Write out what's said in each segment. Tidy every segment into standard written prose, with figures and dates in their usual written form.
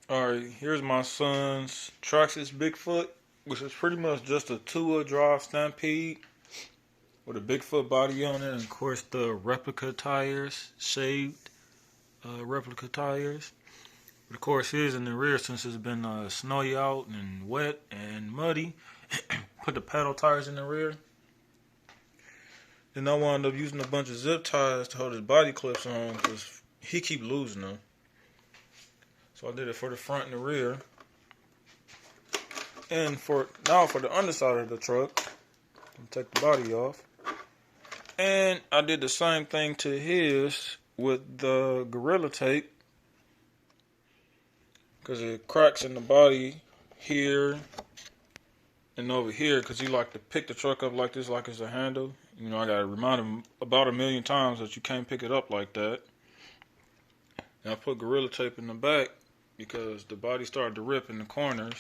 Alright, here's my son's Traxxas Bigfoot, which is pretty much just a two-wheel drive Stampede with a Bigfoot body on it, and of course the replica tires, shaved replica tires. But of course his in the rear, since it's been snowy out and wet and muddy, put the pedal tires in the rear. Then I wound up using a bunch of zip ties to hold his body clips on because he keep losing them. So I did it for the front and the rear. And for the underside of the truck, take the body off. And I did the same thing to his with the Gorilla Tape, because it cracks in the body here and over here, because he like to pick the truck up like this, like it's a handle. You know, I gotta remind him about 1,000,000 times that you can't pick it up like that. And I put Gorilla Tape in the back because the body started to rip in the corners.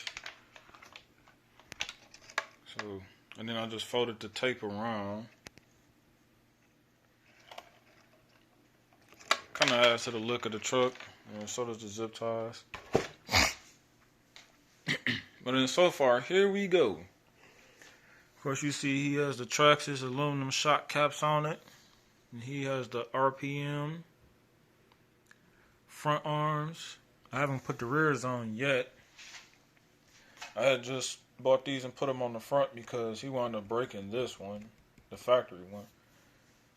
So, and then I just folded the tape around. Kind of adds to the look of the truck, and so does the zip ties. But then so far, here we go. Of course, you see he has the Traxxas aluminum shock caps on it. And he has the RPM front arms. I haven't put the rears on yet. I had just bought these and put them on the front because he wound up breaking this one, the factory one.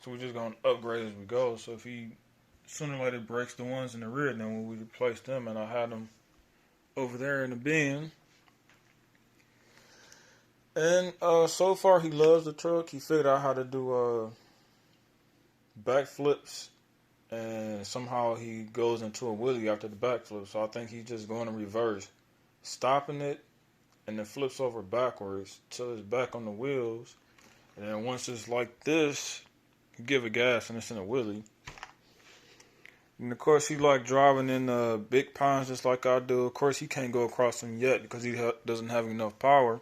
So we're just going to upgrade as we go. So if he sooner or later breaks the ones in the rear, then we'll replace them. And I had them over there in the bin. And so far he loves the truck. He figured out how to do backflips, and somehow he goes into a wheelie after the backflip. So I think he's just going in reverse, stopping it, and then flips over backwards till it's back on the wheels. And then once it's like this, you give it gas and it's in a wheelie. And of course he like driving in big pines just like I do. Of course he can't go across them yet because he doesn't have enough power.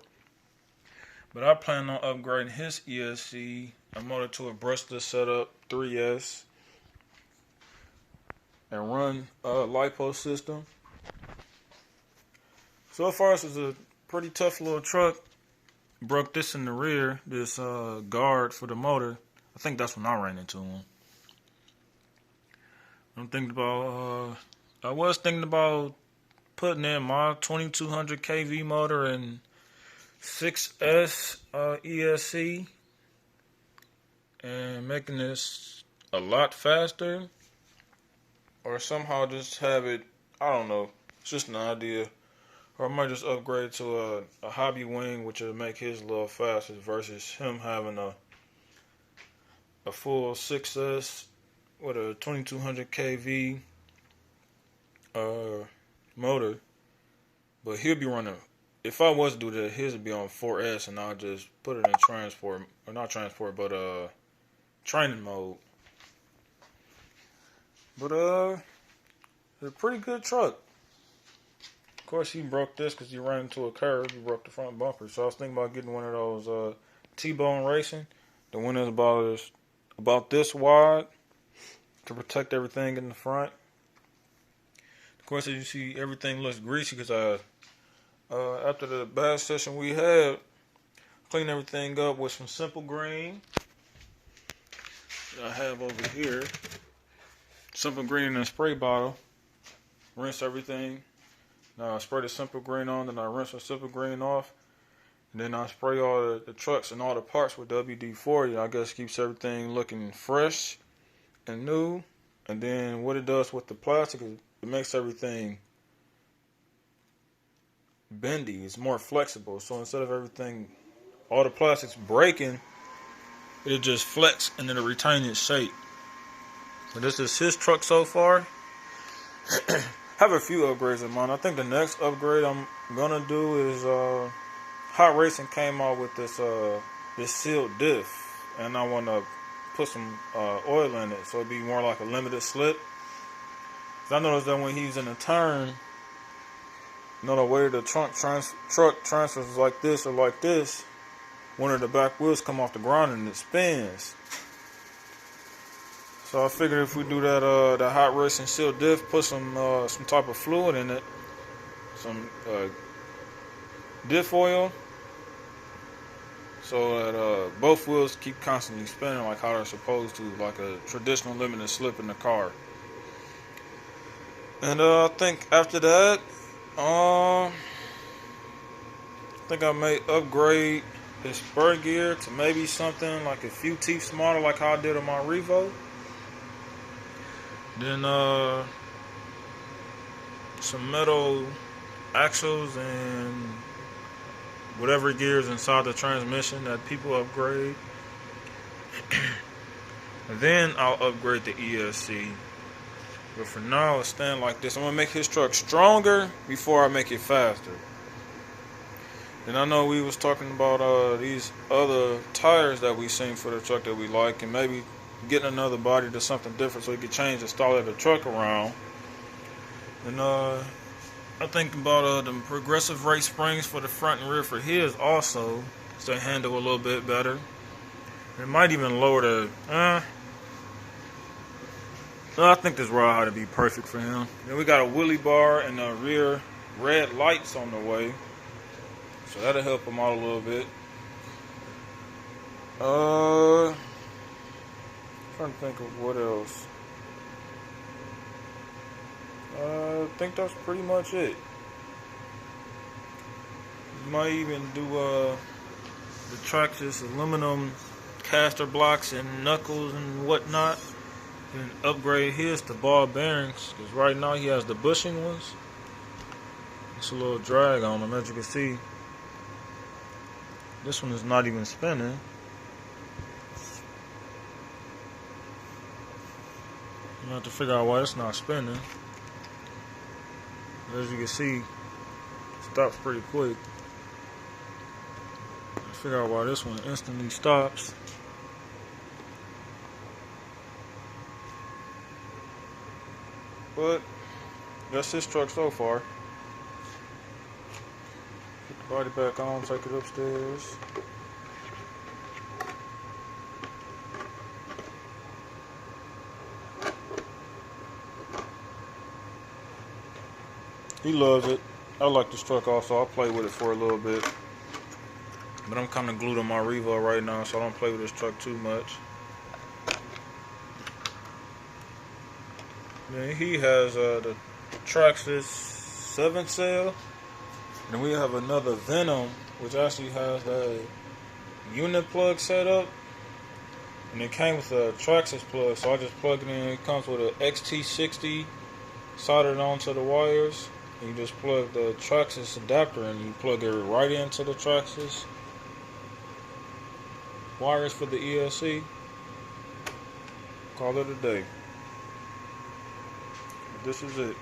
But I plan on upgrading his ESC motor to a brushless setup 3S and run a LiPo system. So far this is a pretty tough little truck. Broke this in the rear, this guard for the motor. I think that's when I ran into him. I was thinking about putting in my 2200 kV motor and 6S ESC and making this a lot faster, or somehow just have it, I don't know, it's just an idea. Or I might just upgrade to a hobby wing, which will make his a little faster versus him having a full 6S with a 2200 kV motor. But he'll be running, if I was to do that, his would be on 4S, and I'll just put it in transport, or not transport, but training mode. But it's a pretty good truck. Of course, he broke this because he ran into a curb. He broke the front bumper. So I was thinking about getting one of those T-Bone Racing. The one that's about this wide to protect everything in the front. Of course, as you see, everything looks greasy because after the bath session we had, cleaned everything up with some Simple Green that I have over here. Simple Green in a spray bottle. Rinse everything. Now I spray the Simple Green on, then I rinse the Simple Green off. And then I spray all the trucks and all the parts with WD-40. I guess keeps everything looking fresh and new. And then what it does with the plastic is it makes everything bendy. It's more flexible. So instead of everything, all the plastics breaking, it'll just flex and it'll retain its shape. So this is his truck so far. Have a few upgrades in mind. I think the next upgrade I'm gonna do is Hot Racing came out with this sealed diff, and I want to put some oil in it so it'd be more like a limited slip. 'Cause I noticed that when he's in a turn, you know, the way the truck transfers like this or like this, one of the back wheels come off the ground and it spins. So I figured if we do that Hot Racing sealed diff, put some type of fluid in it, some diff oil, so that both wheels keep constantly spinning like how they're supposed to, like a traditional limited slip in the car. And I think after that, I think I may upgrade his spur gear to maybe something like a few teeth smaller, like how I did on my Revo. Then some metal axles and whatever gears inside the transmission that people upgrade. And then I'll upgrade the ESC. But for now, it's staying like this. I'm gonna make his truck stronger before I make it faster. And I know we was talking about these other tires that we seen for the truck that we like, and maybe getting another body to something different so we could change the style of the truck around. And I think about the progressive rate springs for the front and rear for his also, so they handle a little bit better. It might even lower the I think this ride ought to be perfect for him. Then we got a wheelie bar and the rear red lights on the way, so that'll help him out a little bit. Trying to think of what else. I think that's pretty much it. Might even do the Traxxas aluminum caster blocks and knuckles and whatnot, and upgrade his to ball bearings, because right now he has the bushing ones. It's a little drag on them, as you can see. This one is not even spinning. You have to figure out why it's not spinning. As you can see, it stops pretty quick. Figure out why this one instantly stops. But that's his truck so far. Put the body back on, take it upstairs. He loves it. I like this truck also. I'll play with it for a little bit. But I'm kind of glued on my Revo right now, so I don't play with this truck too much. Then he has the Traxxas 7 cell. And we have another Venom, which actually has a unit plug set up. And it came with a Traxxas plug, so I just plug it in. It comes with an XT60 soldered onto the wires. And you just plug the Traxxas adapter and you plug it right into the Traxxas wires for the ESC. Call it a day. This is it.